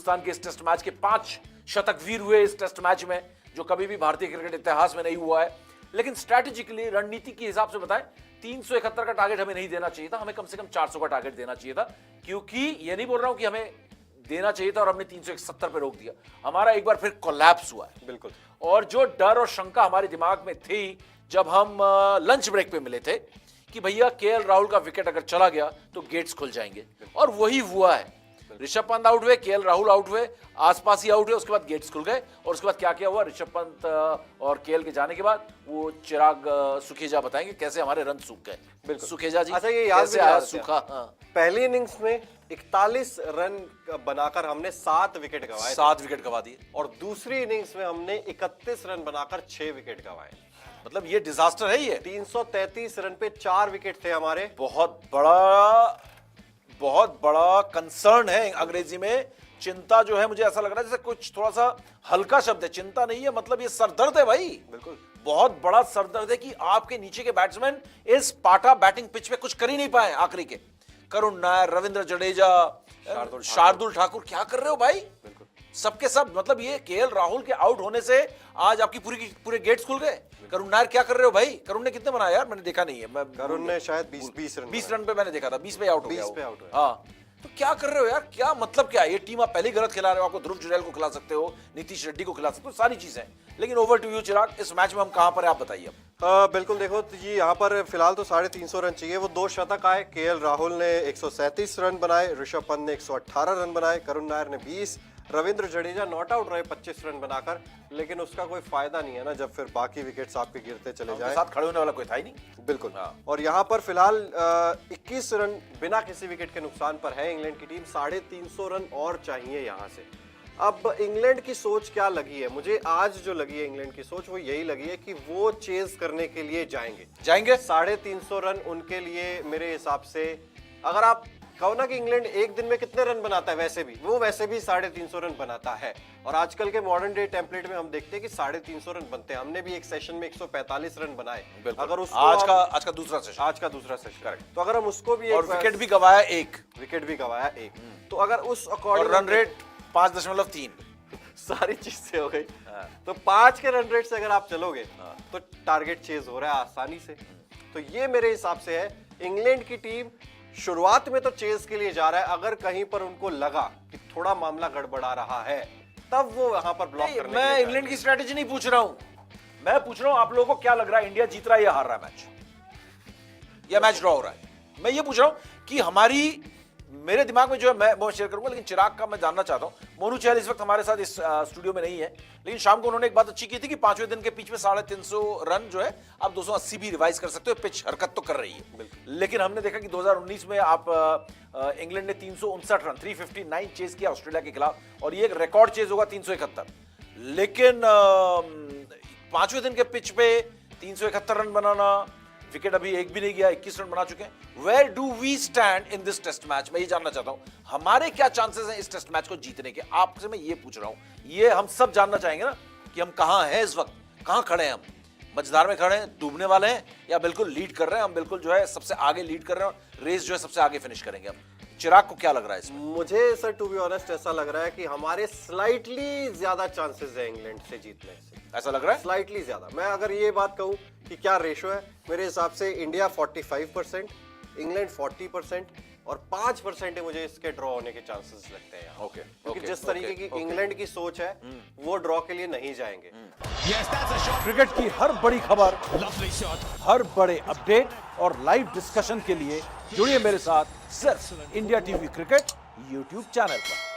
हिंदुस्तान के इस test match के 5 शतक वीर हुए इस टेस्ट मैच में, जो कभी भी भारतीय क्रिकेट इतिहास में नहीं हुआ है। लेकिन स्ट्रैटेजिकली, रणनीति के हिसाब से बताएं, 371 का टारगेट हमें नहीं देना चाहिए था, हमें कम से कम 400 का टारगेट देना चाहिए था। क्योंकि ये नहीं बोल रहा हूं कि हमें देना चाहिए था और हमने 371 पे रोक दिया, हमारा एक बार फिर कोलैप्स हुआ है। बिल्कुल। और जो डर और शंका हमारे दिमाग में थी जब हम लंच ब्रेक पे मिले थे कि भैया केएल राहुल का विकेट अगर चला गया तो गेट्स खुल जाएंगे, और वही हुआ है। ऋषभ पंत आउट हुए, केएल राहुल आउट हुए, आसपास ही आउट हुए, उसके बाद गेट्स खुल गए। और उसके बाद क्या क्या हुआ, ऋषभ पंत और केएल के जाने के बाद वो चिराग सुखेजा बताएंगे कैसे हमारे रन सूख गए। बिल्कुल सुखेजा जी, अच्छा ये याद कैसे आया सूखा? पहली इनिंग्स में 41 रन बनाकर हमने 7 विकेट गंवाए, 7 विकेट गंवा दिए। और दूसरी इनिंग्स में हमने 31 रन बनाकर 6 विकेट गंवाए। मतलब ये डिजास्टर है। ये 333 रन पे 4 विकेट थे हमारे। बहुत बड़ा कंसर्न है। अंग्रेजी में चिंता जो है, मुझे ऐसा लग रहा है जैसे कुछ थोड़ा सा हल्का शब्द है, चिंता नहीं है, मतलब ये सरदर्द है भाई। बिल्कुल बहुत बड़ा सरदर्द है कि आपके नीचे के बैट्समैन इस पाटा बैटिंग पिच पे कुछ कर ही नहीं पाए आखिरी के। करुण नायर, रविंद्र जडेजा, शार्दुल ठाकुर, क्या कर रहे हो भाई? बिल्कुल सबके सब, मतलब ये केएल राहुल के आउट होने से आज आपकी पूरे गेट्स खुल गए। करुण नायर क्या कर रहे हो भाई? करुण ने कितने बनाया यार? मैंने देखा नहीं है। मैं करुण ने शायद 20 रन पे मैंने देखा था, 20 पे आउट हो गया। 20 पे आउट हुआ। हाँ, तो क्या कर रहे हो यार? क्या मतलब क्या? ये टीम आप पहले गलत खिला रहे हो। आपको ध्रुव जुरैल को खिला सकते हो, नीतीश रेड्डी को खिला सकते हो, सारी चीजें। लेकिन ओवर टू यू चिराग, इस मैच में हम कहां पर है आप बताइए। बिल्कुल देखो जी, यहाँ पर फिलहाल तो 350 रन चाहिए। वो 2 शतक आए। केएल राहुल ने 137 रन बनाए, ऋषभ पंत ने 118 रन बनाए, करुण नायर ने 20, रविंद्र जडेजा नॉट आउट रहे 25 रन बनाकर। लेकिन उसका कोई फायदा नहीं है ना जब फिर बाकी विकेट्स आपके गिरते चले जाए। साथ खड़े होने वाला कोई था ही नहीं। बिल्कुल। और यहाँ पर फिलहाल 21 रन बिना किसी विकेट के नुकसान पर है इंग्लैंड की टीम। 350 रन और चाहिए यहाँ से। अब इंग्लैंड की सोच क्या लगी है मुझे? आज जो लगी है इंग्लैंड की सोच, वो यही लगी है कि वो चेज करने के लिए जाएंगे। 350 रन उनके लिए मेरे हिसाब से, अगर आप कहो ना कि इंग्लैंड एक दिन में कितने रन बनाता है, वैसे भी 350 रन बनाता है। और आजकल के मॉडर्न डे टेम्पलेट में हम देखते हैं कि 350 रन बनते हैं। हमने भी एक सेशन में 145 रन बनाए। अगर उसको आज का दूसरा सेशन करेक्ट। तो अगर हम उसको भी, और विकेट भी गवाया एक, तो अगर उस अकॉर्डिंग रन रेट 5.3, सारी चीजें हो गई। तो 5 के रन रेट से अगर आप चलोगे तो टारगेट चेज हो रहा है आसानी से। तो ये मेरे हिसाब से है, इंग्लैंड की टीम शुरुआत में तो चेज के लिए जा रहा है। अगर कहीं पर उनको लगा कि थोड़ा मामला गड़बड़ा रहा है, तब वो वहां पर ब्लॉक करने। मैं इंग्लैंड की स्ट्रेटेजी नहीं पूछ रहा हूं, मैं पूछ रहा हूं आप लोगों को क्या लग रहा है, इंडिया जीत रहा है या हार रहा है मैच, या मैच ड्रॉ हो रहा है? मैं ये पूछ रहा हूं कि हमारी, मेरे दिमाग में जो है मैं वो शेयर करूंगा। लेकिन चिराग का मैं जानना चाहता हूं। मोनू चहल इस वक्त हमारे साथ इस स्टूडियो में नहीं है, लेकिन शाम को उन्होंने एक बात अच्छी की थी कि 5वें दिन के पिच में 350 रन जो है आप 280 भी रिवाइज कर सकते हो। पिच हरकत तो कर रही है। लेकिन हमने देखा कि 2019 में आप इंग्लैंड ने 359 रन 359 चेज किया ऑस्ट्रेलिया के खिलाफ, और ये एक रिकॉर्ड चेज होगा 371। लेकिन 5वें दिन के पिच पे 371 रन बनाना, विकेट अभी एक भी नहीं गया, 21 रन बना चुके हैं। Where do we stand in this test match? मैं ये जानना चाहता हूं, हमारे क्या चांसेस हैं इस टेस्ट मैच को जीतने के? आपसे मैं ये पूछ रहा हूं, ये हम सब जानना चाहेंगे ना कि हम कहां हैं इस वक्त, कहां खड़े हैं हम? मझधार में खड़े हैं, डूबने वाले हैं, या बिल्कुल लीड कर रहे हैं? हम बिल्कुल जो है सबसे आगे लीड कर रहे हैं, रेस जो है सबसे आगे फिनिश करेंगे हम। चिराग को क्या लग रहा है इसमें? मुझे सर टू बी ऑनेस्ट ऐसा लग रहा है कि हमारे स्लाइटली ज्यादा चांसेस है इंग्लैंड से जीतने से। ऐसा लग रहा है स्लाइटली ज्यादा। मैं अगर ये बात कहूं कि क्या रेशो है, मेरे हिसाब से इंडिया 45%, इंग्लैंड 40% और 5% मुझे इसके ड्रॉ होने के चांसेस लगते हैं। ओके, क्योंकि जिस तरीके की इंग्लैंड की सोच है वो ड्रॉ के लिए नहीं जाएंगे। क्रिकेट की हर बड़ी खबर, हर बड़े अपडेट और लाइव डिस्कशन के लिए जुड़िए मेरे साथ सिर्फ India TV cricket YouTube channel पर।